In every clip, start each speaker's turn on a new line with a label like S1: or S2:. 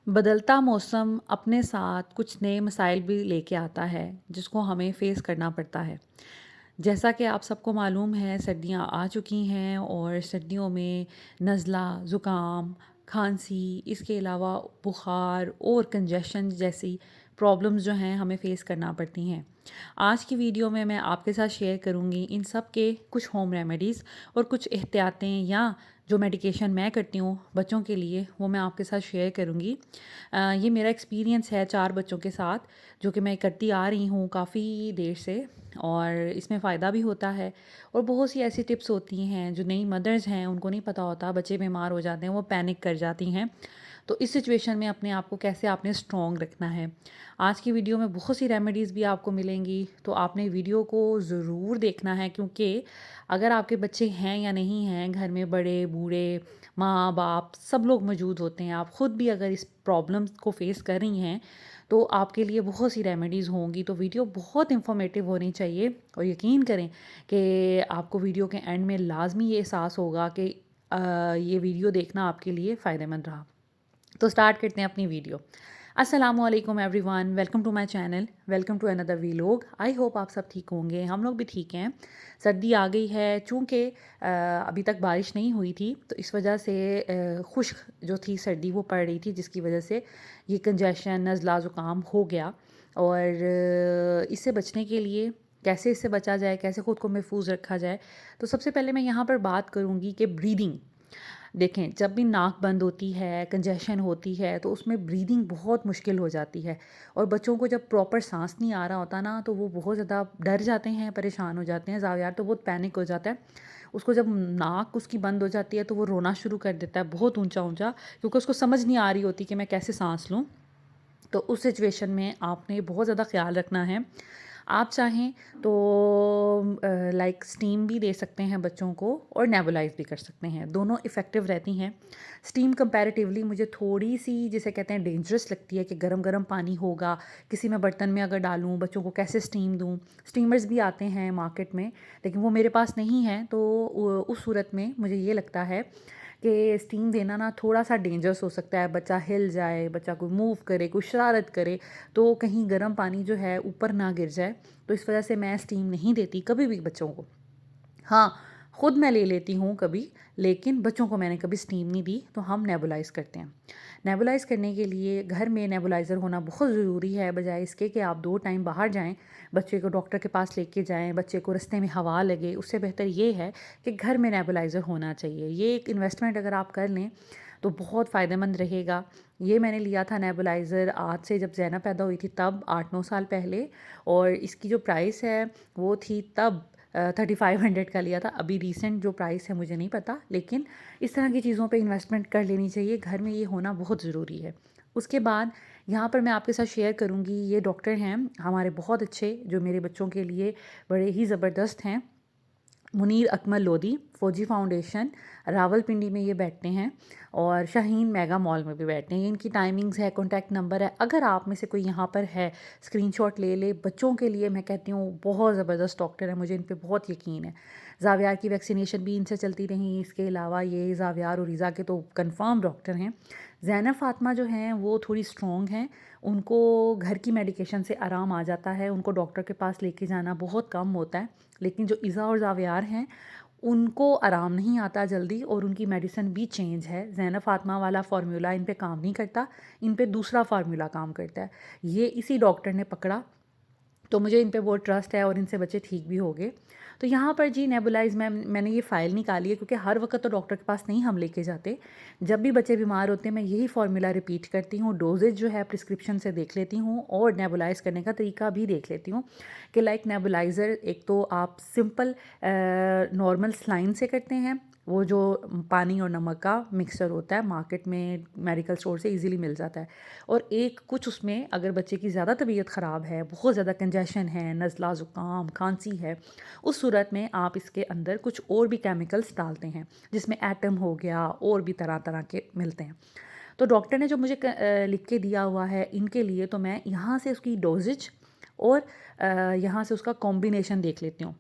S1: बदलता मौसम अपने साथ कुछ नए मसाइल भी लेके आता है जिसको हमें फेस करना पड़ता है। जैसा कि आप सबको मालूम है सर्दियाँ आ चुकी हैं और सर्दियों में नज़ला, ज़ुकाम, खांसी इसके अलावा बुखार और कंजेशन जैसी प्रॉब्लम्स जो हैं हमें फेस करना पड़ती हैं। आज की वीडियो में मैं आपके साथ शेयर करूँगी इन सब के कुछ होम रेमेडीज़ और कुछ एहतियातें या जो मेडिकेशन मैं करती हूँ बच्चों के लिए वो मैं आपके साथ शेयर करूँगी। ये मेरा एक्सपीरियंस है 4 बच्चों के साथ जो कि मैं करती आ रही हूँ काफ़ी देर से और इसमें फ़ायदा भी होता है। और बहुत सी ऐसी टिप्स होती हैं जो नई मदर्स हैं उनको नहीं पता होता, बच्चे बीमार हो जाते हैं, वो पैनिक कर जाती हैं। तो इस सिचुएशन में अपने आप को कैसे आपने स्ट्रॉन्ग रखना है। आज की वीडियो में बहुत सी रेमेडीज़ भी आपको मिलेंगी, तो आपने वीडियो को ज़रूर देखना है क्योंकि अगर आपके बच्चे हैं या नहीं हैं, घर में बड़े, बूढ़े, माँ-बाप सब लोग मौजूद होते हैं। आप ख़ुद भी अगर इस प्रॉब्लम्स को फ़ेस कर रही हैं, तो आपके लिए बहुत सी रेमेडीज़ होंगी। तो वीडियो बहुत इन्फॉर्मेटिव होनी चाहिए और यकीन करें कि आपको वीडियो के एंड में लाज़मी ये एहसास होगा कि ये वीडियो देखना आपके लिए फ़ायदेमंद रहा। तो स्टार्ट करते हैं अपनी वीडियो। अस्सलामुअलैकुम everyone, welcome to my channel, welcome to another vlog. I hope आप सब ठीक होंगे, हम लोग भी ठीक हैं। सर्दी आ गई है, चूँकि अभी तक बारिश नहीं हुई थी तो इस वजह से खुश्क जो थी सर्दी वो पड़ रही थी, जिसकी वजह से ये कंजेशन नज़ला ज़ुकाम हो गया। और इससे बचने के लिए कैसे इससे बचा जाए, कैसे ख़ुद को महफूज रखा जाए, तो सबसे पहले मैं यहाँ पर बात करूँगी कि ब्रीदिंग। देखें, जब भी नाक बंद होती है, कंजेशन होती है, तो उसमें ब्रीदिंग बहुत मुश्किल हो जाती है। और बच्चों को जब प्रॉपर सांस नहीं आ रहा होता ना, तो वो बहुत ज़्यादा डर जाते हैं, परेशान हो जाते हैं। ज़ावियार तो बहुत पैनिक हो जाता है। उसको जब नाक उसकी बंद हो जाती है तो वो रोना शुरू कर देता है बहुत ऊंचा ऊंचा, क्योंकि उसको समझ नहीं आ रही होती कि मैं कैसे सांस लूँ। तो उस सिचुएशन में आपने बहुत ज़्यादा ख्याल रखना है। आप चाहें तो लाइक स्टीम भी दे सकते हैं बच्चों को और नेबुलाइज भी कर सकते हैं, दोनों इफ़ेक्टिव रहती हैं। स्टीम कंपैरेटिवली मुझे थोड़ी सी जिसे कहते हैं डेंजरस लगती है कि गरम गरम पानी होगा, किसी में बर्तन में अगर डालूं, बच्चों को कैसे स्टीम दूं। स्टीमर्स भी आते हैं मार्केट में, लेकिन वो मेरे पास नहीं है। तो उस सूरत में मुझे ये लगता है कि स्टीम देना ना थोड़ा सा डेंजरस हो सकता है। बच्चा हिल जाए, बच्चा कोई मूव करे, कोई शरारत करे, तो कहीं गर्म पानी जो है ऊपर ना गिर जाए। तो इस वजह से मैं स्टीम नहीं देती कभी भी बच्चों को। हाँ, खुद मैं ले लेती हूँ कभी, लेकिन बच्चों को मैंने कभी स्टीम नहीं दी। तो हम नेबुलाइज़ करते हैं। नेबुलाइज़ करने के लिए घर में नेबुलाइज़र होना बहुत ज़रूरी है, बजाय इसके कि आप 2 टाइम बाहर जाएँ, बच्चे को डॉक्टर के पास लेके जाएँ, बच्चे को रास्ते में हवा लगे। उससे बेहतर ये है कि घर में नेबुलाइज़र होना चाहिए। ये एक इन्वेस्टमेंट अगर आप कर लें तो बहुत फ़ायदेमंद रहेगा। ये मैंने लिया था नेबुलाइज़र आज से जब ज़ैनब पैदा हुई थी तब 8-9 साल पहले, और इसकी जो प्राइस है वो थी तब 3500 का लिया था। अभी रीसेंट जो प्राइस है मुझे नहीं पता, लेकिन इस तरह की चीज़ों पे इन्वेस्टमेंट कर लेनी चाहिए। घर में ये होना बहुत ज़रूरी है। उसके बाद यहाँ पर मैं आपके साथ शेयर करूँगी, ये डॉक्टर हैं हमारे बहुत अच्छे जो मेरे बच्चों के लिए बड़े ही ज़बरदस्त हैं। मुनीर अकमल लोधी, फौजी फाउंडेशन, रावलपिंडी में ये बैठते हैं और शाहीन मेगा मॉल में भी बैठते हैं। इनकी टाइमिंग्स है, कॉन्टैक्ट नंबर है। अगर आप में से कोई यहाँ पर है, स्क्रीनशॉट ले ले। बच्चों के लिए मैं कहती हूँ बहुत ज़बरदस्त डॉक्टर है, मुझे इन पे बहुत यकीन है। ज़ावियार की वैक्सीनेशन भी इनसे चलती रही। इसके अलावा ये ज़ावियार और रीज़ा के तो कंफर्म डॉक्टर हैं। ज़ैनब फ़ातिमा जो हैं वो थोड़ी स्ट्रॉन्ग हैं, उनको घर की मेडिकेशन से आराम आ जाता है, उनको डॉक्टर के पास लेके जाना बहुत कम होता है। लेकिन जो इज़ा और ज़ावियार हैं उनको आराम नहीं आता जल्दी, और उनकी मेडिसिन भी चेंज है। ज़ैनब फ़ातिमा वाला फार्मूला इन पे काम नहीं करता, इन पे दूसरा फार्मूला काम करता है। ये इसी डॉक्टर ने पकड़ा, तो मुझे इन पे बहुत ट्रस्ट है और इनसे बच्चे ठीक भी हो गए। तो यहाँ पर जी नेबुलाइज मैंने ये फ़ाइल निकाली है, क्योंकि हर वक्त तो डॉक्टर के पास नहीं हम लेके जाते। जब भी बच्चे बीमार होते हैं मैं यही फार्मूला रिपीट करती हूँ। डोजेज जो है प्रिस्क्रिप्शन से देख लेती हूँ और नेबुलाइज करने का तरीका भी देख लेती हूँ कि लाइक नेबुलाइज़र एक तो आप सिंपल नॉर्मल स्लाइन से करते हैं, वो जो पानी और नमक का मिक्सचर होता है, मार्केट में मेडिकल स्टोर से इजीली मिल जाता है। और एक कुछ उसमें अगर बच्चे की ज़्यादा तबीयत ख़राब है, बहुत ज़्यादा कंजेशन है, नज़ला ज़ुकाम खांसी है, उस सूरत में आप इसके अंदर कुछ और भी केमिकल्स डालते हैं, जिसमें एटम हो गया और भी तरह तरह के मिलते हैं। तो डॉक्टर ने जो मुझे लिख के दिया हुआ है इनके लिए, तो मैं यहाँ से उसकी डोजेज और यहाँ से उसका कॉम्बिनेशन देख लेती हूँ।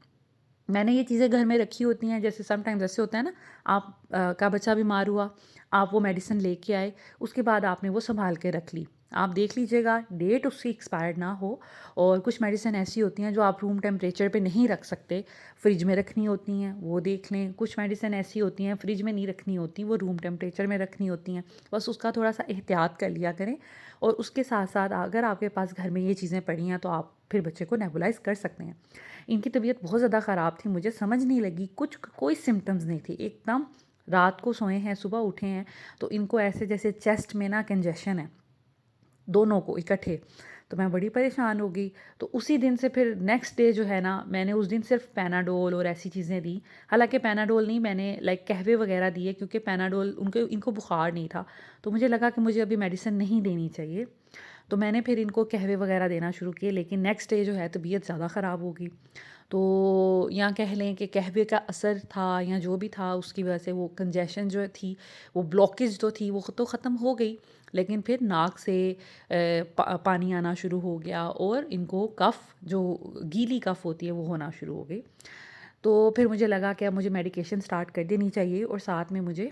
S1: मैंने ये चीज़ें घर में रखी होती हैं, जैसे समटाइम्स ऐसे होता है ना, आप का बच्चा बीमार हुआ, आप वो मेडिसिन लेके आए, उसके बाद आपने वो सँभाल के रख ली। आप देख लीजिएगा डेट उसकी एक्सपायर्ड ना हो। और कुछ मेडिसिन ऐसी होती हैं जो आप रूम टेम्परेचर पे नहीं रख सकते, फ्रिज में रखनी होती हैं, वो देख लें। कुछ मेडिसिन ऐसी होती हैं फ्रिज में नहीं रखनी होती, वो रूम टेम्परेचर में रखनी होती हैं। बस उसका थोड़ा-सा एहतियात कर लिया करें। और उसके साथ-साथ अगर आपके पास घर में ये चीज़ें पड़ी हैं तो आप फिर बच्चे को नेबुलाइज़ कर सकते हैं। इनकी तबीयत बहुत ज़्यादा ख़राब थी, मुझे समझ नहीं लगी, कुछ कोई सिम्पटम्स नहीं थी, एकदम रात को सोए हैं, सुबह उठे हैं, तो इनको ऐसे जैसे चेस्ट में ना कंजेशन है, दोनों को इकट्ठे। तो मैं बड़ी परेशान हो गई। तो उसी दिन से फिर नेक्स्ट डे जो है ना, मैंने उस दिन सिर्फ पैनाडोल और ऐसी चीज़ें दी। हालाँकि पैनाडोल नहीं, मैंने लाइक कहवे वग़ैरह दिए, क्योंकि पैनाडोल उनके इनको बुखार नहीं था। तो मुझे लगा कि मुझे अभी मेडिसिन नहीं देनी चाहिए। तो मैंने फिर इनको कहवे वग़ैरह देना शुरू किए, लेकिन नेक्स्ट डे जो है तबीयत ज़्यादा ख़राब हो गई। तो या कह लें कि कहवे का असर था या जो भी था, उसकी वजह से वो कंजेशन जो थी, वो ब्लॉकेज जो थी, वो तो ख़त्म हो गई। लेकिन फिर नाक से पानी आना शुरू हो गया और इनको कफ़, जो गीली कफ़ होती है, वो होना शुरू हो गई। तो फिर मुझे लगा कि अब मुझे मेडिकेशन स्टार्ट कर देनी चाहिए और साथ में मुझे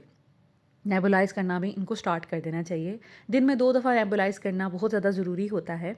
S1: नेबुलाइज़ करना भी इनको स्टार्ट कर देना चाहिए। दिन में 2 दफ़ा नेबुलाइज़ करना बहुत ज़्यादा ज़रूरी होता है,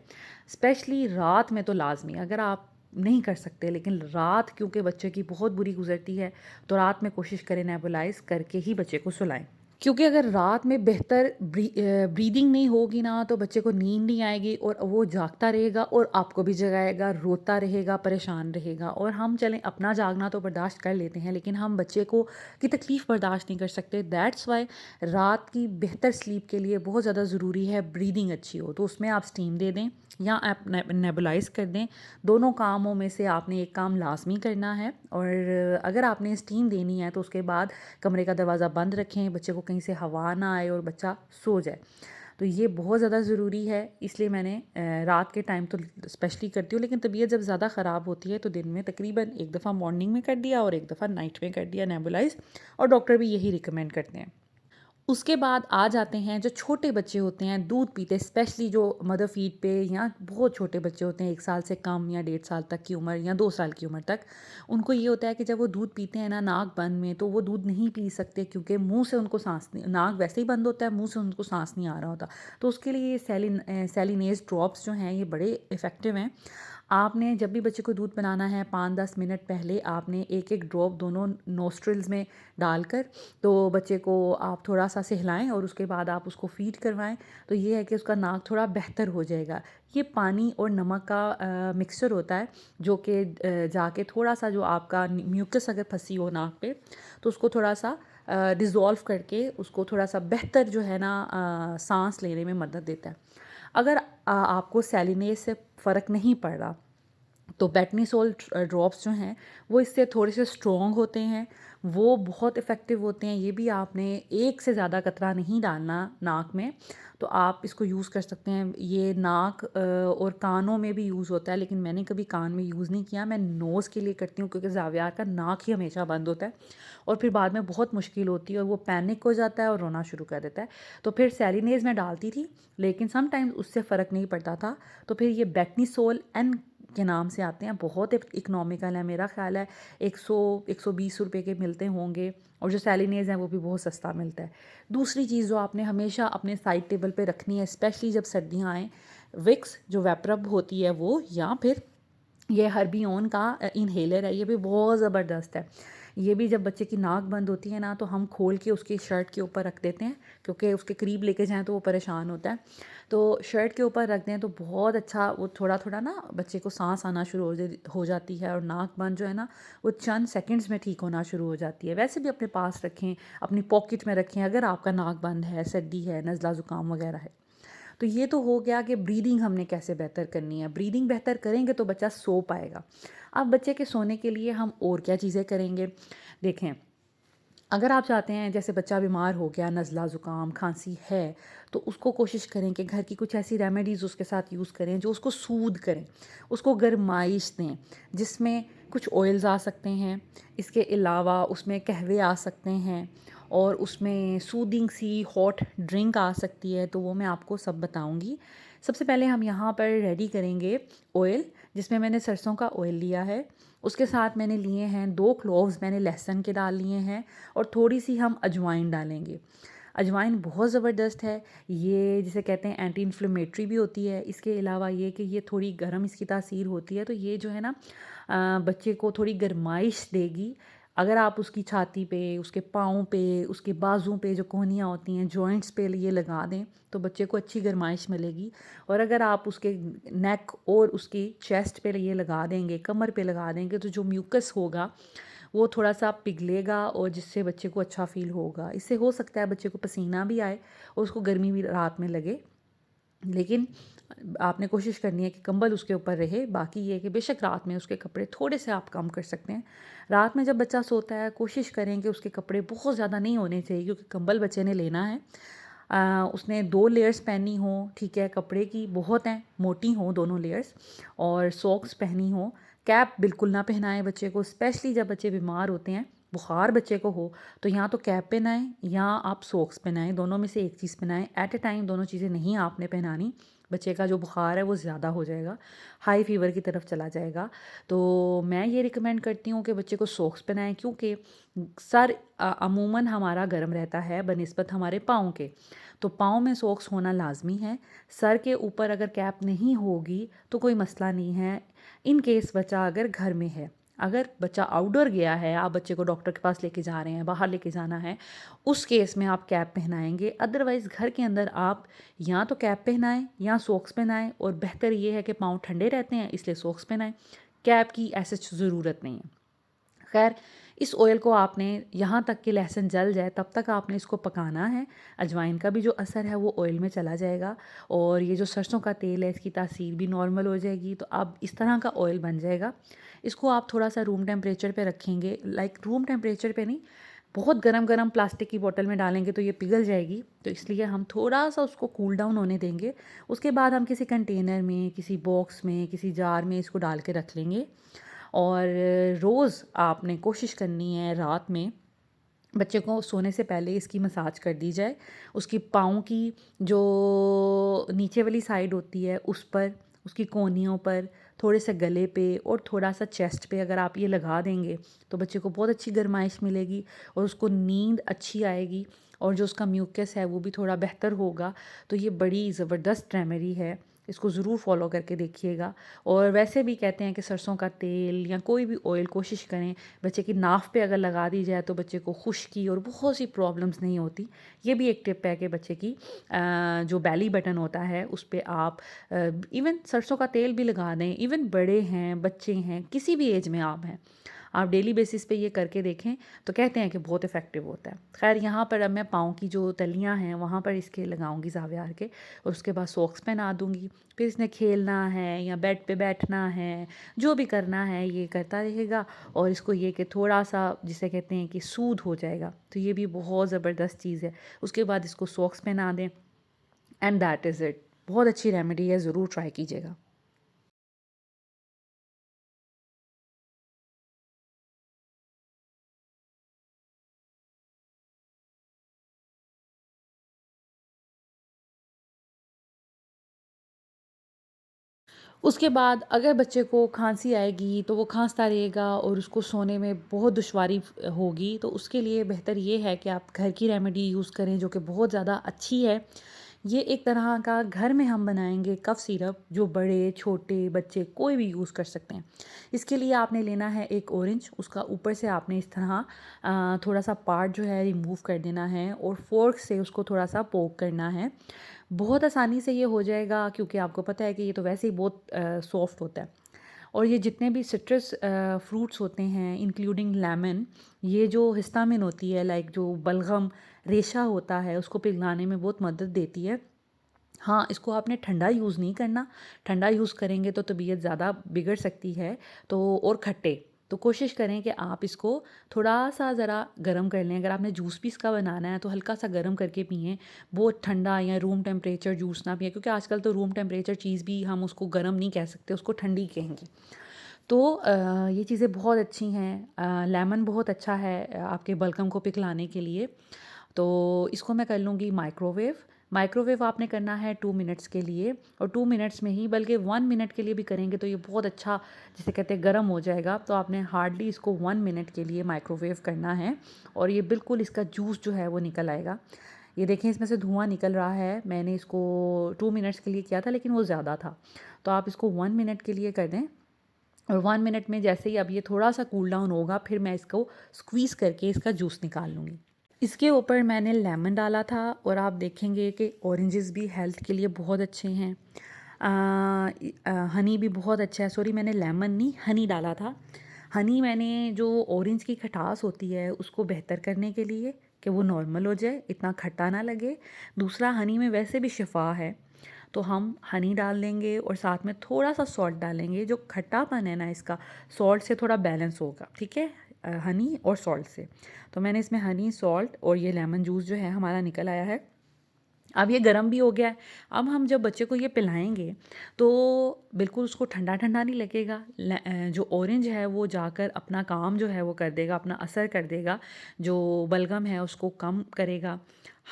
S1: स्पेशली रात में तो लाज़मी। अगर आप नहीं कर सकते, लेकिन रात क्योंकि बच्चे की बहुत बुरी गुज़रती है, तो रात में कोशिश करें नेबुलाइज़ करके ही बच्चे को सुलाएँ। क्योंकि अगर रात में बेहतर ब्रीदिंग नहीं होगी ना, तो बच्चे को नींद नहीं आएगी और वो जागता रहेगा और आपको भी जगाएगा, रोता रहेगा, परेशान रहेगा। और हम चलें अपना जागना तो बर्दाश्त कर लेते हैं, लेकिन हम बच्चे को की तकलीफ़ बर्दाश्त नहीं कर सकते। दैट्स वाई रात की बेहतर स्लीप के लिए बहुत ज़्यादा ज़रूरी है ब्रीदिंग अच्छी हो। तो उसमें आप स्टीम दे दें या आप नेबुलाइज़ कर दें। दोनों कामों में से आपने एक काम लाज़मी करना है। और अगर आपने स्टीम देनी है तो उसके बाद कमरे का दरवाज़ा बंद रखें, बच्चे को कहीं से हवा ना आए और बच्चा सो जाए। तो ये बहुत ज़्यादा ज़रूरी है, इसलिए मैंने रात के टाइम तो स्पेशली करती हूँ, लेकिन तबीयत जब ज़्यादा ख़राब होती है तो दिन में तकरीबन एक दफ़ा मॉर्निंग में कर दिया और एक दफ़ा नाइट में कर दिया नेबुलाइज़। और डॉक्टर भी यही रिकमेंड करते हैं। उसके बाद आ जाते हैं जो छोटे बच्चे होते हैं, दूध पीते, स्पेशली जो मदर फीड पे, या बहुत छोटे बच्चे होते हैं 1 साल से कम या 1.5 साल तक की उम्र या 2 साल की उम्र तक। उनको ये होता है कि जब वो दूध पीते हैं ना नाक बंद में, तो वो दूध नहीं पी सकते, क्योंकि मुंह से उनको सांस नहीं, नाक वैसे ही बंद होता है, मुंह से उनको सांस नहीं आ रहा होता। तो उसके लिए ये सैलिनेज ड्रॉप्स जो हैं, ये बड़े इफ़ेक्टिव हैं। आपने जब भी बच्चे को दूध पिलाना है, 5-10 मिनट पहले आपने एक-एक ड्रॉप दोनों नोस्ट्रिल्स में डालकर, तो बच्चे को आप थोड़ा-सा सहलाएँ और उसके बाद आप उसको फ़ीड करवाएँ। तो ये है कि उसका नाक थोड़ा बेहतर हो जाएगा। ये पानी और नमक का मिक्सचर होता है, जो कि जाके थोड़ा-सा, जो आपका म्यूकस अगर फँसी हो नाक पे, तो उसको थोड़ा-सा डिज़ोल्व करके उसको थोड़ा-सा बेहतर जो है ना साँस लेने में मदद देता है। अगर आपको सैलिनेज से फ़र्क नहीं पड़ रहा, तो बेटनीसोल ड्रॉप्स जो हैं, वो इससे थोड़े से स्ट्रॉन्ग होते हैं, वो बहुत इफ़ेक्टिव होते हैं। ये भी आपने एक से ज़्यादा कतरा नहीं डालना नाक में, तो आप इसको यूज़ कर सकते हैं। ये नाक और कानों में भी यूज़ होता है, लेकिन मैंने कभी कान में यूज़ नहीं किया। मैं नोज़ के लिए करती हूँ, क्योंकि ज़ावियार का नाक ही हमेशा बंद होता है और फिर बाद में बहुत मुश्किल होती है और वो पैनिक हो जाता है और रोना शुरू कर देता है। तो फिर सैलिनेज़ मैं डालती थी, लेकिन समटाइम्स उससे फ़र्क नहीं पड़ता था। तो फिर ये बेटनीसोल एन के नाम से आते हैं, बहुत इकोनॉमिकल है, मेरा ख़्याल है 100-120 रुपए के मिलते होंगे। और जो सैलिनेज़ हैं वो भी बहुत सस्ता मिलता है। दूसरी चीज़ जो आपने हमेशा अपने साइड टेबल पे रखनी है, स्पेशली जब सर्दियाँ आएँ, विक्स जो वेपरब होती है वो, या फिर ये हर्बियोन का इन्हेलर है, ये भी बहुत ज़बरदस्त है। ये भी जब बच्चे की नाक बंद होती है ना, तो हम खोल के उसकी शर्ट के ऊपर रख देते हैं, क्योंकि उसके करीब लेके जाएँ तो वो परेशान होता है। तो शर्ट के ऊपर रख दें तो बहुत अच्छा, वो थोड़ा-थोड़ा ना बच्चे को साँस आना शुरू हो जाती है और नाक बंद जो है ना, वो चंद सेकंड्स में ठीक होना शुरू हो जाती है। वैसे भी अपने पास रखें, अपनी पॉकेट में रखें, अगर आपका नाक बंद है, सर्दी है, नज़ला ज़ुकाम वगैरह है। तो ये तो हो गया कि ब्रीदिंग हमने कैसे बेहतर करनी है। ब्रीदिंग बेहतर करेंगे तो बच्चा सो पाएगा। अब बच्चे के सोने के लिए हम और क्या चीज़ें करेंगे? देखें, अगर आप चाहते हैं, जैसे बच्चा बीमार हो गया, नज़ला ज़ुकाम खांसी है, तो उसको कोशिश करें कि घर की कुछ ऐसी रेमेडीज़ उसके साथ यूज़ करें जो उसको सूद करें, उसको गरमाइश दें, जिसमें कुछ ऑयल्स आ सकते हैं। इसके अलावा उसमें कहवे आ सकते हैं और उसमें सूदिंग सी हॉट ड्रिंक आ सकती है, तो वो मैं आपको सब बताऊंगी। सबसे पहले हम यहाँ पर रेडी करेंगे ऑयल, जिसमें मैंने सरसों का ऑयल लिया है। उसके साथ मैंने लिए हैं 2 क्लोव्स, मैंने लहसुन के डाल लिए हैं, और थोड़ी सी हम अजवाइन डालेंगे। अजवाइन बहुत ज़बरदस्त है, ये जिसे कहते हैं एंटी इन्फ्लेमेटरी भी होती है। इसके अलावा ये कि ये थोड़ी गर्म इसकी तासीर होती है, तो ये जो है ना बच्चे को थोड़ी गर्माइश देगी। अगर आप उसकी छाती पे, उसके पाँव पे, उसके बाजू पे जो कोहनियाँ होती हैं, जॉइंट्स पे ये लगा दें तो बच्चे को अच्छी गर्माइश मिलेगी। और अगर आप उसके नेक और उसकी चेस्ट पे ये लगा देंगे, कमर पे लगा देंगे, तो जो म्यूकस होगा वो थोड़ा सा पिघलेगा और जिससे बच्चे को अच्छा फ़ील होगा। इससे हो सकता है बच्चे को पसीना भी आए और उसको गर्मी भी रात में लगे, लेकिन आपने कोशिश करनी है कि कंबल उसके ऊपर रहे। बाकी ये है कि बेशक रात में उसके कपड़े थोड़े से आप कम कर सकते हैं। रात में जब बच्चा सोता है कोशिश करें कि उसके कपड़े बहुत ज़्यादा नहीं होने चाहिए, क्योंकि कंबल बच्चे ने लेना है। उसने 2 लेयर्स पहनी हो, ठीक है, कपड़े की बहुत हैं, मोटी हों दोनों लेयर्स, और सॉक्स पहनी हो। कैप बिल्कुल ना पहनाएं बच्चे को, स्पेशली जब बच्चे बीमार होते हैं, बुखार बच्चे को हो तो या तो कैप पहनाएं या आप सॉक्स पहनाएं, दोनों में से एक चीज़ पहनाएं। एट ए टाइम दोनों चीज़ें नहीं आपने पहनानी, बच्चे का जो बुखार है वो ज़्यादा हो जाएगा, हाई फीवर की तरफ चला जाएगा। तो मैं ये रिकमेंड करती हूँ कि बच्चे को सॉक्स पहनाएं, क्योंकि सर अमूमन हमारा गर्म रहता है बनिस्बत हमारे पाँव के, तो पाँव में सॉक्स होना लाजमी है। सर के ऊपर अगर कैप नहीं होगी तो कोई मसला नहीं है, इन केस बच्चा अगर घर में है। अगर बच्चा आउटडोर गया है, आप बच्चे को डॉक्टर के पास लेके जा रहे हैं, बाहर लेके जाना है, उस केस में आप कैप पहनाएंगे। अदरवाइज़ घर के अंदर आप या तो कैप पहनाएं या सॉक्स पहनाएं, और बेहतर ये है कि पाँव ठंडे रहते हैं इसलिए सॉक्स पहनाएं, कैप की ऐसे ज़रूरत नहीं है। खैर, इस ऑयल को आपने यहाँ तक कि लहसुन जल जाए तब तक आपने इसको पकाना है। अजवाइन का भी जो असर है वो ऑयल में चला जाएगा, और ये जो सरसों का तेल है इसकी तासीर भी नॉर्मल हो जाएगी। तो अब इस तरह का ऑयल बन जाएगा। इसको आप थोड़ा सा रूम टेम्परेचर पे रखेंगे, लाइक रूम टेम्परेचर पे नहीं, बहुत गरम गरम प्लास्टिक की बोतल में डालेंगे तो ये पिघल जाएगी, तो इसलिए हम थोड़ा सा उसको कूल डाउन होने देंगे। उसके बाद हम किसी कंटेनर में, किसी बॉक्स में, किसी जार में इसको डाल के रख लेंगे। और रोज़ आपने कोशिश करनी है रात में बच्चे को सोने से पहले इसकी मसाज कर दी जाए। उसकी पाँव की जो नीचे वाली साइड होती है उस पर, उसकी कोहनियों पर, थोड़े से गले पे और थोड़ा सा चेस्ट पे अगर आप ये लगा देंगे तो बच्चे को बहुत अच्छी गर्माइश मिलेगी और उसको नींद अच्छी आएगी, और जो उसका म्यूकस है वो भी थोड़ा बेहतर होगा। तो ये बड़ी ज़बरदस्त रेमेडी है, इसको ज़रूर फॉलो करके देखिएगा। और वैसे भी कहते हैं कि सरसों का तेल या कोई भी ऑयल कोशिश करें बच्चे की नाफ पे अगर लगा दी जाए तो बच्चे को खुश्की और बहुत सी प्रॉब्लम्स नहीं होती। ये भी एक टिप है कि बच्चे की जो बेली बटन होता है उस पे आप इवन सरसों का तेल भी लगा दें। इवन बड़े हैं, बच्चे हैं, किसी भी एज में आप डेली बेसिस पे ये करके देखें तो कहते हैं कि बहुत इफ़ेक्टिव होता है। खैर, यहाँ पर अब मैं पाँव की जो तलियाँ हैं वहाँ पर इसके लगाऊंगी ज़ावियार के, और उसके बाद सॉक्स पहना दूँगी। फिर इसने खेलना है या बेड पे बैठना है, जो भी करना है ये करता रहेगा, और इसको ये कि थोड़ा सा जिसे कहते हैं कि सूद हो जाएगा, तो ये भी बहुत ज़बरदस्त चीज़ है। उसके बाद इसको सॉक्स पहना दें, एंड दैट इज़ इट। बहुत अच्छी रेमेडी है, ज़रूर ट्राई कीजिएगा। उसके बाद अगर बच्चे को खांसी आएगी तो वो खांसता रहेगा और उसको सोने में बहुत दुश्वारी होगी, तो उसके लिए बेहतर ये है कि आप घर की रेमेडी यूज़ करें जो कि बहुत ज़्यादा अच्छी है। ये एक तरह का घर में हम बनाएंगे कफ सिरप, जो बड़े छोटे बच्चे कोई भी यूज़ कर सकते हैं। इसके लिए आपने लेना है एक ऑरेंज, उसका ऊपर से आपने इस तरह थोड़ा सा पार्ट जो है रिमूव कर देना है और फोर्क से उसको थोड़ा सा पोक करना है। बहुत आसानी से ये हो जाएगा, क्योंकि आपको पता है कि ये तो वैसे ही बहुत सॉफ्ट होता है। और ये जितने भी सिट्रस फ्रूट्स होते हैं इंक्लूडिंग लेमन, ये जो हिस्टामिन होती है, लाइक जो बलगम रेशा होता है, उसको पिघलाने में बहुत मदद देती है। हाँ, इसको आपने ठंडा यूज़ नहीं करना, ठंडा यूज़ करेंगे तो तबीयत ज़्यादा बिगड़ सकती है। तो और खट्टे, तो कोशिश करें कि आप इसको थोड़ा-सा ज़रा गरम कर लें। अगर आपने जूस भी इसका बनाना है तो हल्का-सा गरम करके पिएँ, बहुत ठंडा या रूम टेम्परेचर जूस ना पिएँ, क्योंकि आजकल तो रूम टेम्परेचर चीज़ भी हम उसको गरम नहीं कह सकते, उसको ठंडी कहेंगे। तो ये चीज़ें बहुत अच्छी हैं। लेमन बहुत अच्छा है आपके बलगम को पिघलाने के लिए। तो इसको मैं कर लूँगी माइक्रोवेव। माइक्रोवेव आपने करना है 2 मिनट्स के लिए, और 2 मिनट्स में ही, बल्कि 1 मिनट के लिए भी करेंगे तो ये बहुत अच्छा, जिसे कहते हैं, गर्म हो जाएगा। तो आपने हार्डली इसको 1 मिनट के लिए माइक्रोवेव करना है, और ये बिल्कुल इसका जूस जो है वो निकल आएगा। ये देखें, इसमें से धुआँ निकल रहा है। मैंने इसको 2 मिनट्स के लिए किया था, लेकिन वो ज़्यादा था। तो आप इसको 1 मिनट के लिए कर दें, और 1 मिनट में जैसे ही अब ये थोड़ा-सा कूल डाउन होगा, फिर मैं इसको स्क्वीज़ करके इसका जूस निकाल लूँगी। इसके ऊपर मैंने लेमन डाला था, और आप देखेंगे कि ऑरेंजेस भी हेल्थ के लिए बहुत अच्छे हैं। हनी भी बहुत अच्छा है। सॉरी, मैंने लेमन नहीं, हनी डाला था। हनी मैंने, जो ऑरेंज की खटास होती है उसको बेहतर करने के लिए, कि वो नॉर्मल हो जाए, इतना खट्टा ना लगे। दूसरा, हनी में वैसे भी शिफा है, तो हम हनी डाल देंगे और साथ में थोड़ा सा सॉल्ट डालेंगे। जो खट्टापन है ना इसका, सॉल्ट से थोड़ा बैलेंस होगा, ठीक है, हनी और सॉल्ट से। तो मैंने इसमें हनी, सॉल्ट और ये लेमन जूस जो है हमारा निकल आया है। अब ये गर्म भी हो गया है। अब हम जब बच्चे को ये पिलाएंगे तो बिल्कुल उसको ठंडा ठंडा नहीं लगेगा। जो ऑरेंज है वो जाकर अपना काम जो है वो कर देगा, अपना असर कर देगा, जो बलगम है उसको कम करेगा।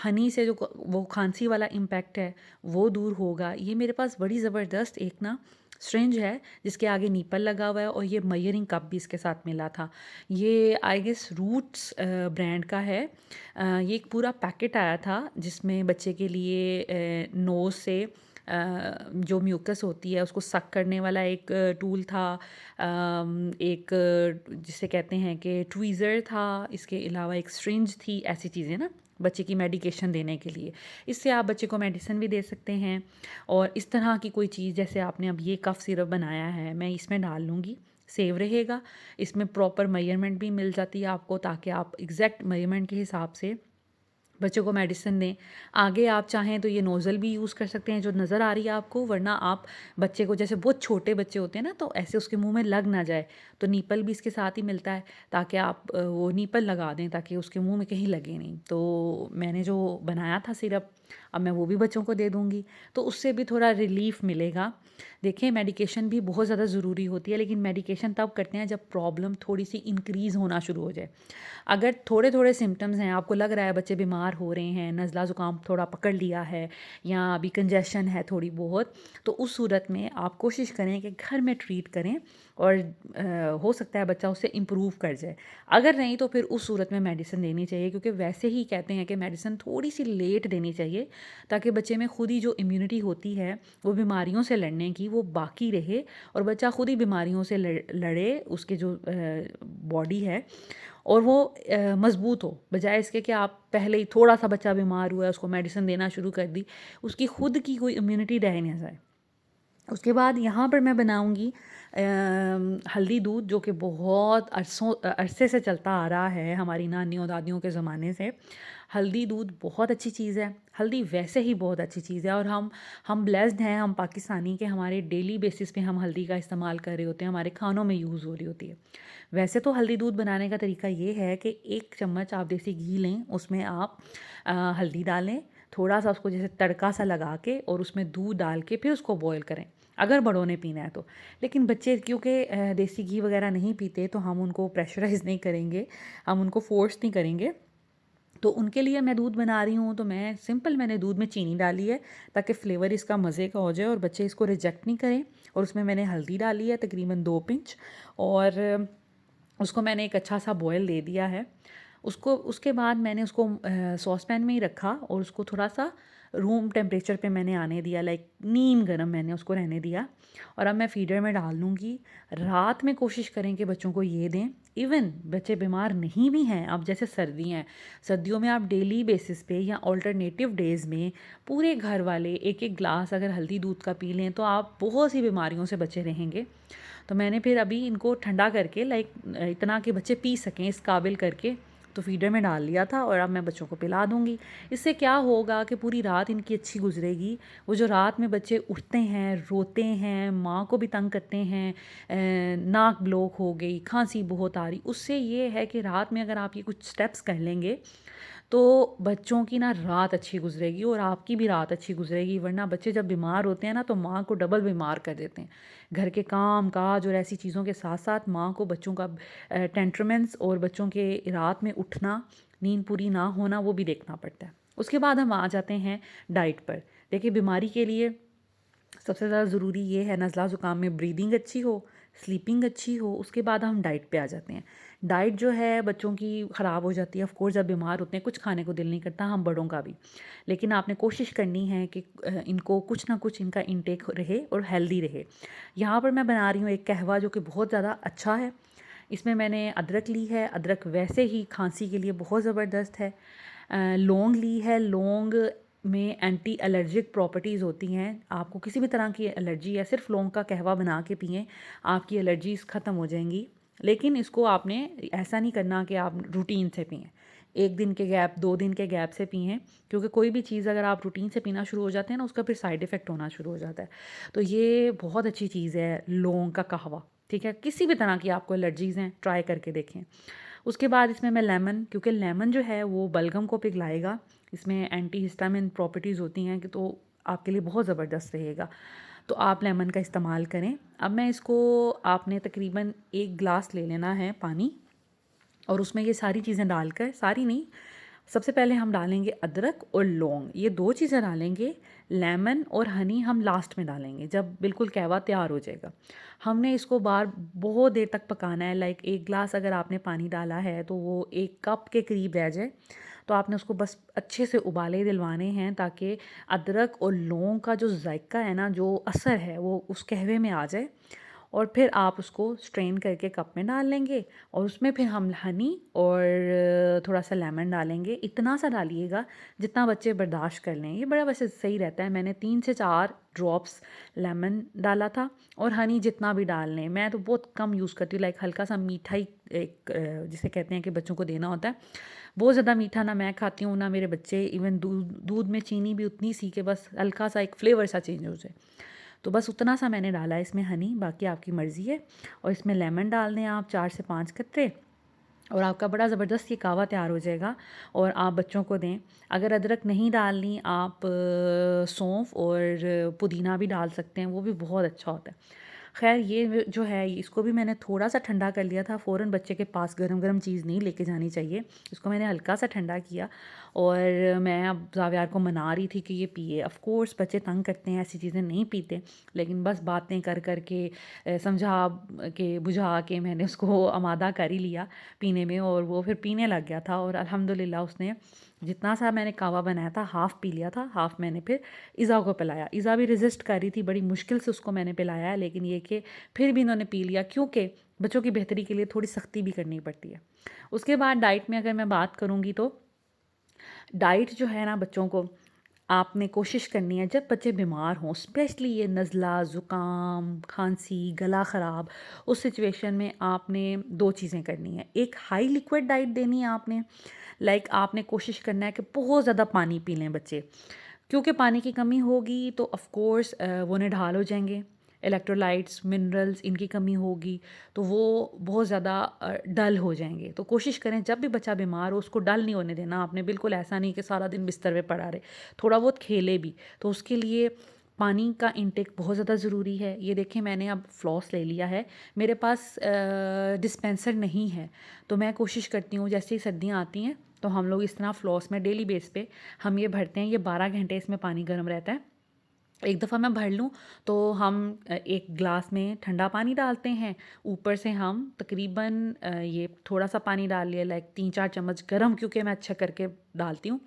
S1: हनी से जो वो खांसी वाला इम्पैक्ट है वो दूर होगा। ये मेरे पास बड़ी ज़बरदस्त एक ना सिरिंज है, जिसके आगे नीपल लगा हुआ है, और ये मयरिंग कप भी इसके साथ मिला था। ये आई गेस रूट्स ब्रांड का है। ये एक पूरा पैकेट आया था, जिसमें बच्चे के लिए नोज़ से जो म्यूकस होती है उसको सक करने वाला एक टूल था। एक जिसे कहते हैं कि ट्वीज़र था। इसके अलावा एक सिरिंज थी। ऐसी चीज़ें ना बच्चे की मेडिकेशन देने के लिए। इससे आप बच्चे को मेडिसिन भी दे सकते हैं। और इस तरह की कोई चीज़, जैसे आपने अब ये कफ सिरप बनाया है, मैं इसमें डाल लूँगी, सेव रहेगा। इसमें प्रॉपर मेजरमेंट भी मिल जाती है आपको, ताकि आप एग्जैक्ट मेजरमेंट के हिसाब से बच्चों को मेडिसिन दें। आगे आप चाहें तो ये नोज़ल भी यूज़ कर सकते हैं, जो नज़र आ रही है आपको, वरना आप बच्चे को, जैसे बहुत छोटे बच्चे होते हैं ना, तो ऐसे उसके मुंह में लग ना जाए, तो नीपल भी इसके साथ ही मिलता है, ताकि आप वो नीपल लगा दें, ताकि उसके मुंह में कहीं लगे नहीं। तो मैंने जो बनाया था सिरप, अब मैं वो भी बच्चों को दे दूँगी, तो उससे भी थोड़ा रिलीफ़ मिलेगा। देखें, मेडिकेशन भी बहुत ज़्यादा ज़रूरी होती है, लेकिन मेडिकेशन तब करते हैं जब प्रॉब्लम थोड़ी सी इंक्रीज़ होना शुरू हो जाए। अगर थोड़े थोड़े सिम्टम्स हैं, आपको लग रहा है बच्चे बीमार हो रहे हैं, नज़ला ज़ुकाम थोड़ा पकड़ लिया है, या अभी कंजेशन है थोड़ी बहुत, तो उस सूरत में आप कोशिश करें कि घर में ट्रीट करें, और हो सकता है बच्चा उससे इम्प्रूव कर जाए। अगर नहीं तो फिर उस सूरत में मेडिसिन देनी चाहिए, क्योंकि वैसे ही कहते हैं कि मेडिसिन थोड़ी सी लेट देनी चाहिए, ताकि बच्चे में खुद ही जो इम्यूनिटी होती है वो बीमारियों से लड़ने की, वो बाकी रहे, और बच्चा खुद ही बीमारियों से लड़े, उसके जो बॉडी है, और वो मज़बूत हो, बजाय इसके कि आप पहले ही थोड़ा सा बच्चा बीमार हुआ है उसको मेडिसिन देना शुरू कर दी, उसकी खुद की कोई इम्यूनिटी रह ना जाए। उसके बाद यहाँ पर मैं बनाऊँगी हल्दी दूध, जो कि बहुत अरसे से चलता आ रहा है, हमारी नानियों दादियों के ज़माने से। हल्दी दूध बहुत अच्छी चीज़ है। हल्दी वैसे ही बहुत अच्छी चीज़ है, और हम ब्लेस्ड हैं, हम पाकिस्तानी, के हमारे डेली बेसिस पे हम हल्दी का इस्तेमाल कर रहे होते हैं, हमारे खानों में यूज़ हो रही होती है। वैसे तो हल्दी दूध बनाने का तरीका ये है कि 1 चम्मच आप देसी घी लें, उसमें आप हल्दी डालें, थोड़ा सा उसको जैसे तड़का सा लगा के, और उसमें दूध डाल के फिर उसको बॉयल करें, अगर बड़ों ने पीना है तो। लेकिन बच्चे क्योंकि देसी घी वगैरह नहीं पीते, तो हम उनको प्रेशराइज़ नहीं करेंगे, हम उनको फ़ोर्स नहीं करेंगे। तो उनके लिए मैं दूध बना रही हूँ, तो मैंने दूध में चीनी डाली है, ताकि फ्लेवर इसका मज़े का हो जाए और बच्चे इसको रिजेक्ट नहीं करें। और उसमें मैंने हल्दी डाली है, तकरीबन 2 पिंच, और उसको मैंने एक अच्छा सा बॉयल दे दिया है। उसके बाद मैंने उसको सॉस पैन में ही रखा, और उसको थोड़ा सा रूम टेम्परेचर पे मैंने आने दिया, लाइक नीम गर्म मैंने उसको रहने दिया। और अब मैं फीडर में डाल लूँगी। रात में कोशिश करें कि बच्चों को ये दें। इवन बच्चे बीमार नहीं भी हैं, अब जैसे सर्दी हैं, सर्दियों में आप डेली बेसिस पे या ऑल्टरनेटिव डेज़ में पूरे घर वाले एक एक ग्लास अगर हल्दी दूध का पी लें, तो आप बहुत सी बीमारियों से बचे रहेंगे। तो मैंने फिर अभी इनको ठंडा करके, लाइक इतना कि बच्चे पी सकें इस काबिल करके, तो फीडर में डाल लिया था, और अब मैं बच्चों को पिला दूँगी। इससे क्या होगा कि पूरी रात इनकी अच्छी गुजरेगी। वो जो रात में बच्चे उठते हैं, रोते हैं, माँ को भी तंग करते हैं, नाक ब्लॉक हो गई, खांसी बहुत आ रही, उससे ये है कि रात में अगर आप ये कुछ स्टेप्स कर लेंगे, तो बच्चों की ना रात अच्छी गुजरेगी और आपकी भी रात अच्छी गुजरेगी। वरना बच्चे जब बीमार होते हैं ना तो माँ को डबल बीमार कर देते हैं। घर के काम काज और ऐसी चीज़ों के साथ साथ माँ को बच्चों का टेंट्रमेंट्स और बच्चों के रात में उठना, नींद पूरी ना होना, वो भी देखना पड़ता है। उसके बाद हम आ जाते हैं डाइट पर। देखिए, बीमारी के लिए सबसे ज़्यादा ज़रूरी ये है, नज़ला ज़ुकाम में ब्रीदिंग अच्छी हो, स्लीपिंग अच्छी हो। उसके बाद हम डाइट पे आ जाते हैं। डाइट जो है बच्चों की ख़राब हो जाती है। ऑफ़ कोर्स जब बीमार होते हैं कुछ खाने को दिल नहीं करता, हम बड़ों का भी। लेकिन आपने कोशिश करनी है कि इनको कुछ ना कुछ इनका इंटेक रहे और हेल्दी रहे। यहाँ पर मैं बना रही हूँ एक कहवा जो कि बहुत ज़्यादा अच्छा है। इसमें मैंने अदरक ली है। अदरक वैसे ही खांसी के लिए बहुत ज़बरदस्त है। लौंग ली है। लौंग में एंटी एलर्जिक प्रॉपर्टीज़ होती हैं। आपको किसी भी तरह की एलर्जी है, सिर्फ लौंग का कहवा बना के पिएँ, आपकी एलर्जीज़ ख़त्म हो जाएंगी। लेकिन इसको आपने ऐसा नहीं करना कि आप रूटीन से पिएँ। 1 दिन के गैप, 2 दिन के गैप से पिएँ, क्योंकि कोई भी चीज़ अगर आप रूटीन से पीना शुरू हो जाते हैं ना, उसका फिर साइड इफ़ेक्ट होना शुरू हो जाता है। तो ये बहुत अच्छी चीज़ है लौंग का कहवा, ठीक है? किसी भी तरह की आपको एलर्जीज़ हैं, ट्राई करके देखें। उसके बाद इसमें मैं लेमन, क्योंकि लेमन जो है वो बलगम को पिघलाएगा। इसमें एंटी हिस्टामिन प्रॉपर्टीज़ होती हैं कि तो आपके लिए बहुत ज़बरदस्त रहेगा। तो आप लेमन का इस्तेमाल करें। अब मैं इसको, आपने तकरीबन 1 गिलास ले लेना है पानी और उसमें ये सारी चीज़ें डालकर, सारी नहीं, सबसे पहले हम डालेंगे अदरक और लौंग, ये 2 चीज़ें डालेंगे। लेमन और हनी हम लास्ट में डालेंगे जब बिल्कुल कहवा तैयार हो जाएगा। हमने इसको बहुत देर तक पकाना है। लाइक 1 गिलास अगर आपने पानी डाला है तो वो 1 कप के करीब रह जाए। तो आपने उसको बस अच्छे से उबाले दिलवाने हैं ताकि अदरक और लौंग का जो जायका है ना, जो असर है, वो उस कहवे में आ जाए। और फिर आप उसको स्ट्रेन करके कप में डाल लेंगे और उसमें फिर हम हनी और थोड़ा सा लेमन डालेंगे। इतना सा डालिएगा जितना बच्चे बर्दाश्त कर लें। ये बड़ा वैसे सही रहता है। मैंने 3 से 4 ड्रॉप्स लेमन डाला था और हनी जितना भी डाल लें। मैं तो बहुत कम यूज़ करती हूँ, लाइक हल्का सा मीठा ही, एक जिसे कहते हैं कि बच्चों को देना होता है। बहुत ज़्यादा मीठा ना मैं खाती हूँ ना मेरे बच्चे। इवन दूध दूध में चीनी भी उतनी सी कि बस हल्का सा एक फ्लेवर सा चेंज हो जाए। तो बस उतना सा मैंने डाला है इसमें हनी, बाकी आपकी मर्ज़ी है। और इसमें लेमन डाल दें आप 4 से 5 कतरे और आपका बड़ा ज़बरदस्त ये कहवा तैयार हो जाएगा और आप बच्चों को दें। अगर अदरक नहीं डालनी, आप सौंफ और पुदीना भी डाल सकते हैं, वो भी बहुत अच्छा होता है। ख़ैर ये जो है इसको भी मैंने थोड़ा-सा ठंडा कर लिया था। फ़ौरन बच्चे के पास गरम-गरम चीज़ नहीं लेके जानी चाहिए। इसको मैंने हल्का-सा ठंडा किया और मैं अब ज़ावियार को मना रही थी कि ये पिए। ऑफ़ कोर्स बच्चे तंग करते हैं, ऐसी चीज़ें नहीं पीते। लेकिन बस बातें कर के समझा के बुझा के मैंने उसको आमादा कर ही लिया पीने में और वो फिर पीने लग गया था। और अल्हम्दुलिल्लाह उसने जितना सा मैंने कहवा बनाया था हाफ़ पी लिया था, हाफ़ मैंने फिर इज़ा को पिलाया। इज़ा भी रेज़िस्ट कर रही थी, बड़ी मुश्किल से उसको मैंने पिलाया है, लेकिन ये कि फिर भी इन्होंने पी लिया, क्योंकि बच्चों की बेहतरी के लिए थोड़ी सख्ती भी करनी पड़ती है। उसके बाद डाइट में अगर मैं बात करूँगी तो डाइट जो है ना बच्चों को, आपने कोशिश करनी है जब बच्चे बीमार हों, स्पेशली ये नज़ला, ज़ुकाम, खांसी, गला ख़राब, उस सिचुएशन में आपने 2 चीज़ें करनी है। एक हाई लिक्विड डाइट देनी है आपने। लाइक आपने कोशिश करना है कि बहुत ज़्यादा पानी पी लें बच्चे, क्योंकि पानी की कमी होगी तो ऑफ़ कोर्स वो निढाल हो जाएंगे। इलेक्ट्रोलाइट्स, मिनरल्स, इनकी कमी होगी तो वो बहुत ज़्यादा डल हो जाएंगे। तो कोशिश करें जब भी बच्चा बीमार हो उसको डल नहीं होने देना आपने। बिल्कुल ऐसा नहीं कि सारा दिन बिस्तर पे पड़ा रहे, थोड़ा बहुत खेले भी। तो उसके लिए पानी का इंटेक बहुत ज़्यादा ज़रूरी है। ये देखें, मैंने अब फ्लॉस ले लिया है। मेरे पास डिस्पेंसर नहीं है, तो मैं कोशिश करती हूँ जैसे ही सर्दियाँ आती हैं तो हम लोग इस तरह फ्लॉस में डेली बेस पे हम ये भरते हैं। ये 12 घंटे इसमें पानी गर्म रहता है। एक दफ़ा मैं भर लूँ तो हम 1 गिलास में ठंडा पानी डालते हैं। ऊपर से हम तकरीबन ये थोड़ा सा पानी डाल लिया, लाइक 3-4 चम्मच गरम, क्योंकि मैं अच्छा करके डालती हूँ।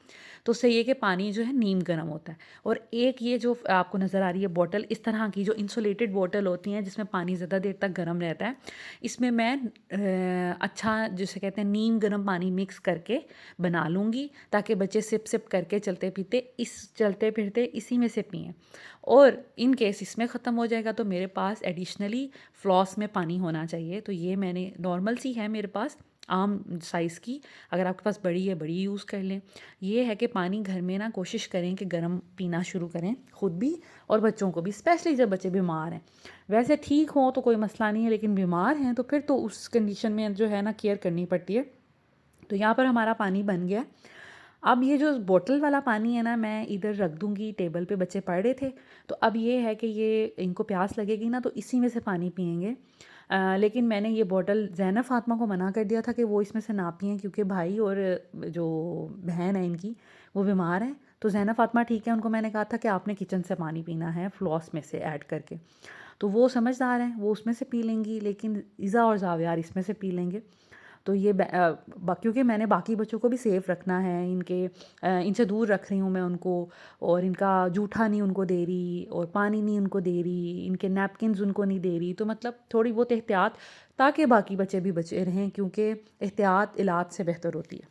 S1: तो उससे ये कि पानी जो है नीम गर्म होता है। और एक ये जो आपको नज़र आ रही है बॉटल, इस तरह की जो इंसुलेटेड बॉटल होती हैं जिसमें पानी ज़्यादा देर तक गर्म रहता है, इसमें मैं अच्छा जिसे कहते हैं नीम गर्म पानी मिक्स करके बना लूँगी ताकि बच्चे सिप सिप करके चलते फिरते इसी में से पिएँ। और इन केस इसमें ख़त्म हो जाएगा तो मेरे पास एडिशनली फ्लॉस में पानी होना चाहिए। तो ये मैंने नॉर्मल सी है मेरे पास, आम साइज़ की। अगर आपके पास बड़ी है, बड़ी यूज़ कर लें। ये है कि पानी घर में ना कोशिश करें कि गर्म पीना शुरू करें, ख़ुद भी और बच्चों को भी, स्पेशली जब बच्चे बीमार हैं। वैसे ठीक हों तो कोई मसला नहीं है, लेकिन बीमार हैं तो फिर तो उस कंडीशन में जो है ना केयर करनी पड़ती है। तो यहाँ पर हमारा पानी बन गया। अब ये जो बोतल वाला पानी है ना, मैं इधर रख दूँगी टेबल पे, बच्चे पढ़ रहे थे, तो अब ये है कि ये इनको प्यास लगेगी ना तो इसी में से पानी पिएँगे। लेकिन मैंने ये बॉटल ज़ैनब फ़ातिमा को मना कर दिया था कि वो इसमें से ना पिएँ, क्योंकि भाई और जो बहन है इनकी वो बीमार हैं। तो ज़ैनब फ़ातिमा ठीक है, उनको मैंने कहा था कि आपने किचन से पानी पीना है फ्लॉस में से ऐड करके। तो वो समझदार हैं, वो उसमें से पी लेंगी, लेकिन इज़ा और ज़ावियार इसमें से पी लेंगे। तो ये क्योंकि मैंने बाकी बच्चों को भी सेफ़ रखना है, इनसे दूर रख रही हूँ मैं उनको, और इनका जूठा नहीं उनको दे रही और पानी नहीं उनको दे रही, इनके नैपकिन्स उनको नहीं दे रही, तो मतलब थोड़ी बहुत एहतियात, ताकि बाकी बच्चे भी बचे रहें, क्योंकि एहतियात इलाज से बेहतर होती है।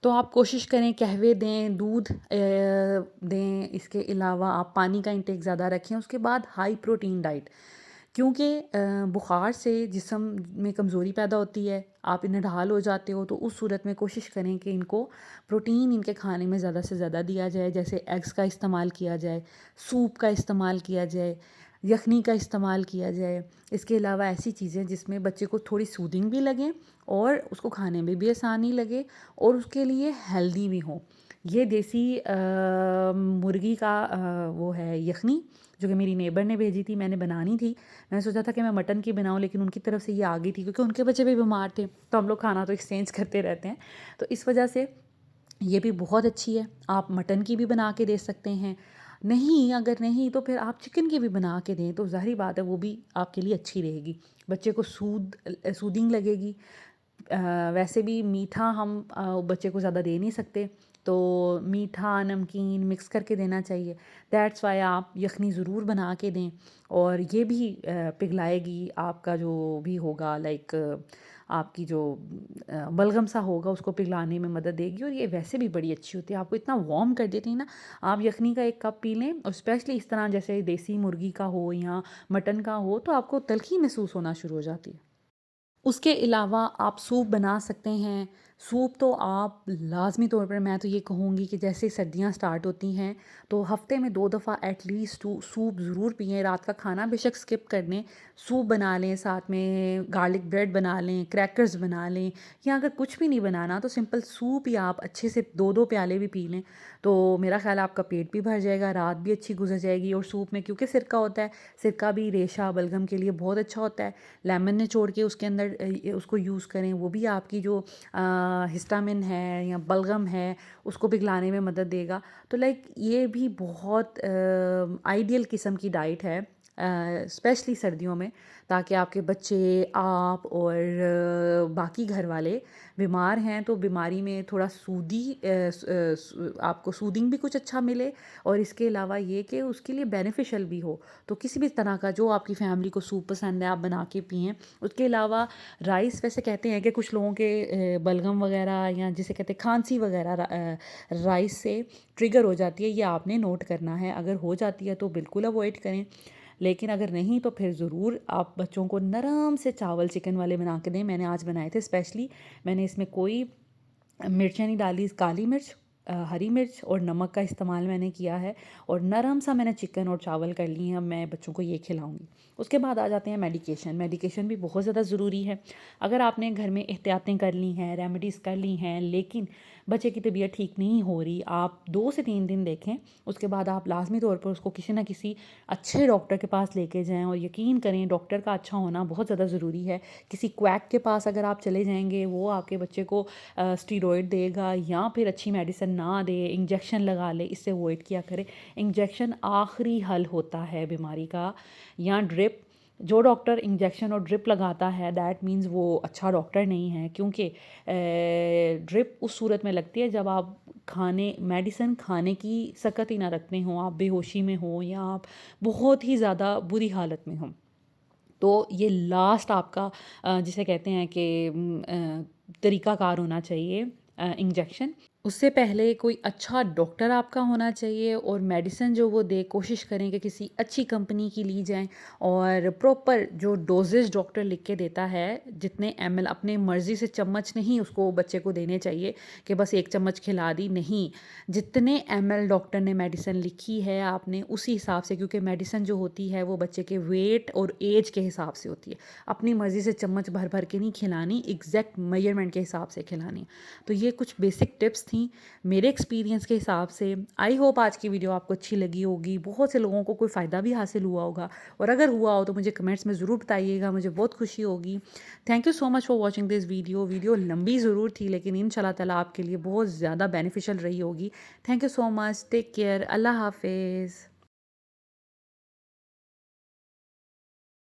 S1: तो आप कोशिश करें कहवे दें, दूध दें, इसके अलावा आप पानी का इंटेक ज़्यादा रखें। उसके बाद हाई प्रोटीन डाइट, क्योंकि बुखार से जिस्म में कमज़ोरी पैदा होती है, आप नढाल हो जाते हो, तो उस सूरत में कोशिश करें कि इनको प्रोटीन इनके खाने में ज़्यादा से ज़्यादा दिया जाए। जैसे एग्स का इस्तेमाल किया जाए, सूप का इस्तेमाल किया जाए, यखनी का इस्तेमाल किया जाए। इसके अलावा ऐसी चीज़ें जिसमें बच्चे को थोड़ी सूदिंग भी लगे और उसको खाने में भी आसानी लगे और उसके लिए हेल्दी भी हो। ये देसी मुर्गी का वो है यखनी, जो कि मेरी नेबर ने भेजी थी, मैंने बनानी थी। मैंने सोचा था कि मैं मटन की बनाऊँ, लेकिन उनकी तरफ से ये आ गई थी, क्योंकि उनके बच्चे भी बीमार थे, तो हम लोग खाना तो एक्सचेंज करते रहते हैं। तो इस वजह से ये भी बहुत अच्छी है। आप मटन की भी बना के दे सकते हैं। नहीं, अगर नहीं तो फिर आप चिकन की भी बना के दें, तो ज़ाहिर बात है वो भी आपके लिए अच्छी रहेगी। बच्चे को सूदिंग लगेगी। वैसे भी मीठा हम बच्चे को ज़्यादा दे नहीं सकते, तो मीठा नमकीन मिक्स करके देना चाहिए। दैट्स वाई आप यखनी ज़रूर बना के दें, और ये भी पिघलाएगी आपका जो भी होगा, लाइक आपकी जो बलगम सा होगा उसको पिघलाने में मदद देगी, और ये वैसे भी बड़ी अच्छी होती है, आपको इतना वार्म कर देती है ना। आप यखनी का 1 कप पी लें, और स्पेशली इस तरह जैसे देसी मुर्गी का हो या मटन का हो, तो आपको तलखी महसूस होना शुरू हो जाती है। उसके अलावा आप सूप बना सकते हैं। सूप तो आप लाज़मी तौर पर, मैं तो ये कहूँगी कि जैसे सर्दियाँ स्टार्ट होती हैं, तो हफ़्ते में 2 दफ़ा एटलीस्ट सूप ज़रूर पिएँ। रात का खाना बेशक स्किप कर दें, सूप बना लें, साथ में गार्लिक ब्रेड बना लें, क्रैकर्स बना लें, या अगर कुछ भी नहीं बनाना तो सिंपल सूप ही आप अच्छे से 2-2 प्याले भी पी लें, तो मेरा ख़्याल है आपका पेट भी भर जाएगा, रात भी अच्छी गुज़र जाएगी। और सूप में क्योंकि सिरका होता है, सिरका भी रेशा बलगम के लिए बहुत अच्छा होता है। लेमन निचोड़ के उसके अंदर उसको यूज़ करें, वो भी आपकी जो हिस्टामिन है या बलगम है उसको पिघलाने में मदद देगा। तो लाइक ये भी बहुत आइडियल किस्म की डाइट है, स्पेशली सर्दियों में, ताकि आपके बच्चे, आप और बाकी घर वाले बीमार हैं तो बीमारी में थोड़ा आपको सूदिंग भी कुछ अच्छा मिले, और इसके अलावा ये कि उसके लिए बेनिफिशियल भी हो। तो किसी भी तरह का जो आपकी फैमिली को सूप पसंद है आप बना के पिएँ। उसके अलावा राइस, वैसे कहते हैं कि कुछ लोगों के बलगम वगैरह या जिसे कहते हैं खांसी वगैरह राइस से ट्रिगर हो जाती है, ये आपने नोट करना है। अगर हो जाती है तो बिल्कुल अवॉइड करें, लेकिन अगर नहीं तो फिर ज़रूर आप बच्चों को नरम से चावल चिकन वाले बना के दें। मैंने आज बनाए थे स्पेशली, मैंने इसमें कोई मिर्चें नहीं डाली, काली मिर्च, हरी मिर्च और नमक का इस्तेमाल मैंने किया है, और नरम सा मैंने चिकन और चावल कर लिए हैं। अब मैं बच्चों को ये खिलाऊंगी। उसके बाद आ जाते हैं मेडिकेशन। मेडिकेशन भी बहुत ज़्यादा ज़रूरी है। अगर आपने घर में एहतियातें कर ली हैं, रेमेडीज़ कर ली हैं, लेकिन बच्चे की तबीयत ठीक नहीं हो रही, आप 2 से 3 दिन देखें। उसके बाद आप लाजमी तौर पर उसको किसी ना किसी अच्छे डॉक्टर के पास लेके जाएं, और यकीन करें डॉक्टर का अच्छा होना बहुत ज़्यादा ज़रूरी है। किसी क्वैक के पास अगर आप चले जाएंगे, वो आपके बच्चे को स्टीरॉयड देगा या फिर अच्छी मेडिसिन ना दे, इंजेक्शन लगा ले, इससे अवॉइड किया करें। इंजेक्शन आखिरी हल होता है बीमारी का, या ड्रिप। जो डॉक्टर इंजेक्शन और ड्रिप लगाता है दैट मीन्स वो अच्छा डॉक्टर नहीं है, क्योंकि ड्रिप उस सूरत में लगती है जब आप मेडिसिन खाने की सकत ही ना रखते हों, आप बेहोशी में हो या आप बहुत ही ज़्यादा बुरी हालत में हों। तो ये लास्ट आपका जिसे कहते हैं कि तरीक़ाकार होना चाहिए इंजेक्शन। उससे पहले कोई अच्छा डॉक्टर आपका होना चाहिए, और मेडिसिन जो वो दे कोशिश करें कि किसी अच्छी कंपनी की ली जाए, और प्रॉपर जो डोजेज डॉक्टर लिख के देता है, जितने ml, अपने मर्ज़ी से चम्मच नहीं उसको बच्चे को देने चाहिए कि बस 1 चम्मच खिला दी, नहीं। जितने ml डॉक्टर ने मेडिसिन लिखी है आपने उसी हिसाब से, क्योंकि मेडिसिन जो होती है वो बच्चे के वेट और एज के हिसाब से होती है। अपनी मर्ज़ी से चम्मच भर भर के नहीं खिलानी, एग्जैक्ट मेजरमेंट के हिसाब से खिलानी। तो ये कुछ बेसिक टिप्स थी मेरे एक्सपीरियंस के हिसाब से। आई होप आज की वीडियो आपको अच्छी लगी होगी, बहुत से लोगों को कोई फ़ायदा भी हासिल हुआ होगा, और अगर हुआ हो तो मुझे कमेंट्स में ज़रूर बताइएगा, मुझे बहुत खुशी होगी। Thank you so much for watching this video. Video लंबी ज़रूर थी लेकिन इंशाल्लाह ताला आपके लिए बहुत ज़्यादा बेनिफिशियल रही होगी। Thank you so much, take care, अल्लाह हाफिज़।